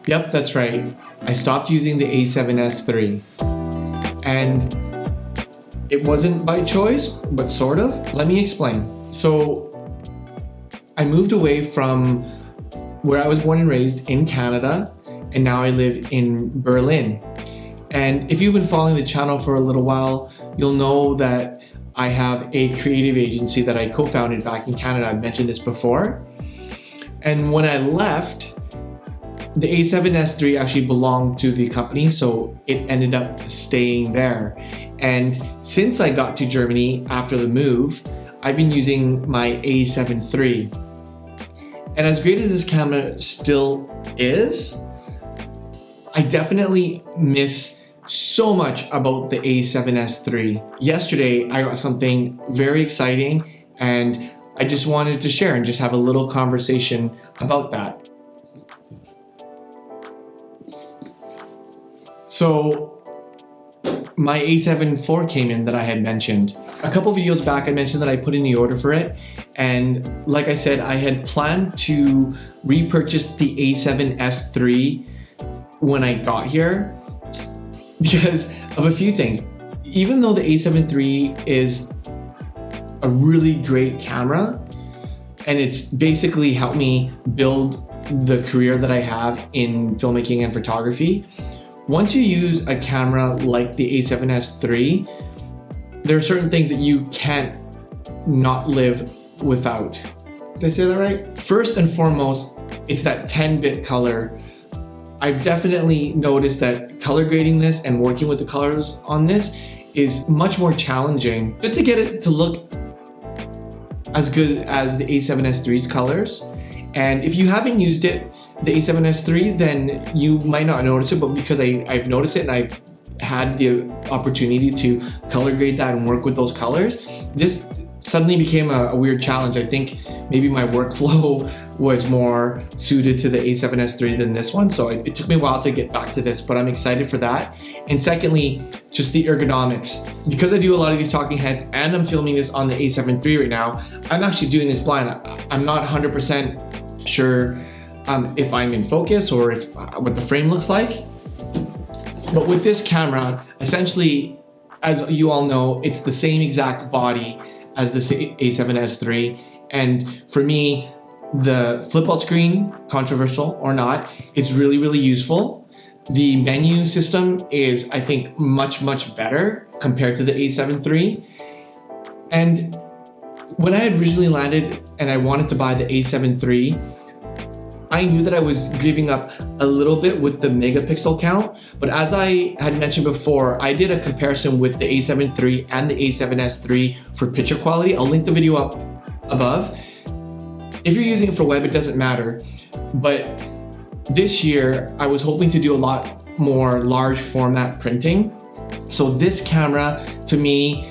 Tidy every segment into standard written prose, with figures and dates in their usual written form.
Yep, that's right. I stopped using the A7S III. And it wasn't by choice, but sort of. Let me explain. So I moved away from where I was born and raised in Canada, and now I live in Berlin. And if you've been following the channel for a little while, you'll know that I have a creative agency that I co-founded back in Canada. I've mentioned this before. And when I left, the A7S III actually belonged to the company, so it ended up staying there. And since I got to Germany after the move, I've been using my A7 III. And as great as this camera still is, I definitely miss so much about the A7S III. Yesterday, I got something very exciting, and I just wanted to share and just have a little conversation about that. So my A7 IV came in that I had mentioned. A couple videos back, I mentioned that I put in the order for it. And like I said, I had planned to repurchase the A7S III when I got here because of a few things. Even though the A7 III is a really great camera, and it's basically helped me build the career that I have in filmmaking and photography, once you use a camera like the A7S III, there are certain things that you can't not live without. Did I say that right? First and foremost, it's that 10-bit color. I've definitely noticed that color grading this and working with the colors on this is much more challenging just to get it to look as good as the A7S III's colors. And if you haven't used it, the A7S III, then you might not notice it, but because I've noticed it and I've had the opportunity to color grade that and work with those colors, this suddenly became a weird challenge. I think maybe my workflow was more suited to the A7S III than this one, so it took me a while to get back to this, but I'm excited for that. And secondly, just the ergonomics. Because I do a lot of these talking heads and I'm filming this on the A7 III right now, I'm actually doing this blind. I'm not 100% sure if I'm in focus or if what the frame looks like. But with this camera, essentially, as you all know, it's the same exact body as the A7S III. And for me, the flip out screen, controversial or not, it's really, really useful. The menu system is, I think, much, much better compared to the A7 III. And when I had originally landed and I wanted to buy the A7 III, I knew that I was giving up a little bit with the megapixel count, but as I had mentioned before, I did a comparison with the A7 III and the A7S III for picture quality. I'll link the video up above. If you're using it for web, it doesn't matter. But this year, I was hoping to do a lot more large format printing. So this camera, to me,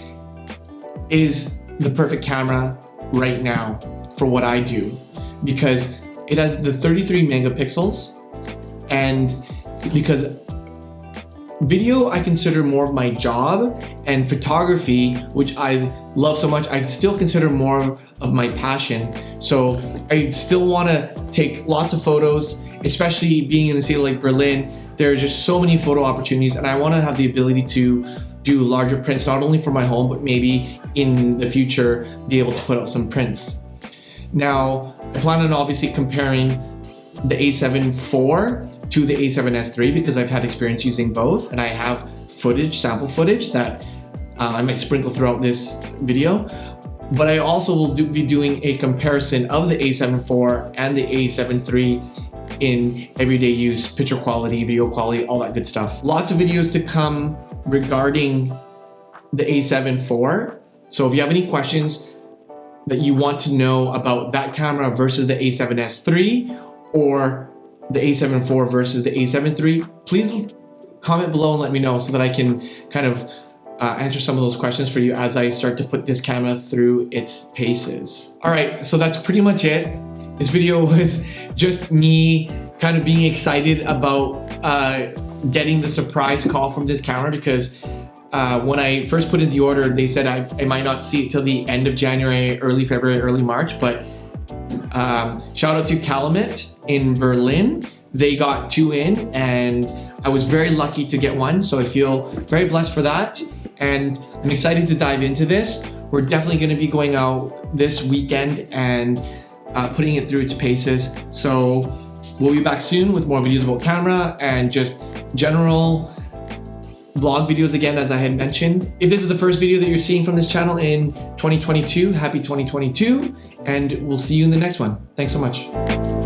is the perfect camera right now for what I do, because it has the 33 megapixels, and because video I consider more of my job, and photography, which I love so much, I still consider more of my passion. So I still want to take lots of photos, especially being in a city like Berlin. There are just so many photo opportunities, and I want to have the ability to do larger prints, not only for my home, but maybe in the future be able to put out some prints. Now, I plan on obviously comparing the A7 IV to the A7S III because I've had experience using both, and I have footage, sample footage that I might sprinkle throughout this video. But I also will be doing a comparison of the A7 IV and the A7 III in everyday use, picture quality, video quality, all that good stuff. Lots of videos to come regarding the A7 IV. So if you have any questions that you want to know about that camera versus the A7S III or the A7 IV versus the A7 III, please comment below and let me know so that I can kind of answer some of those questions for you as I start to put this camera through its paces. All right, so that's pretty much it. This video was just me kind of being excited about getting the surprise call from this camera, because when I first put in the order, they said I might not see it till the end of January, early February, early March, but shout out to Calumet in Berlin. They got 2 in, and I was very lucky to get 1, so I feel very blessed for that, and I'm excited to dive into this. We're definitely going to be going out this weekend and putting it through its paces, so we'll be back soon with more videos about camera and just general vlog videos again, as I had mentioned. If this is the first video that you're seeing from this channel in 2022, happy 2022, and we'll see you in the next one. Thanks so much.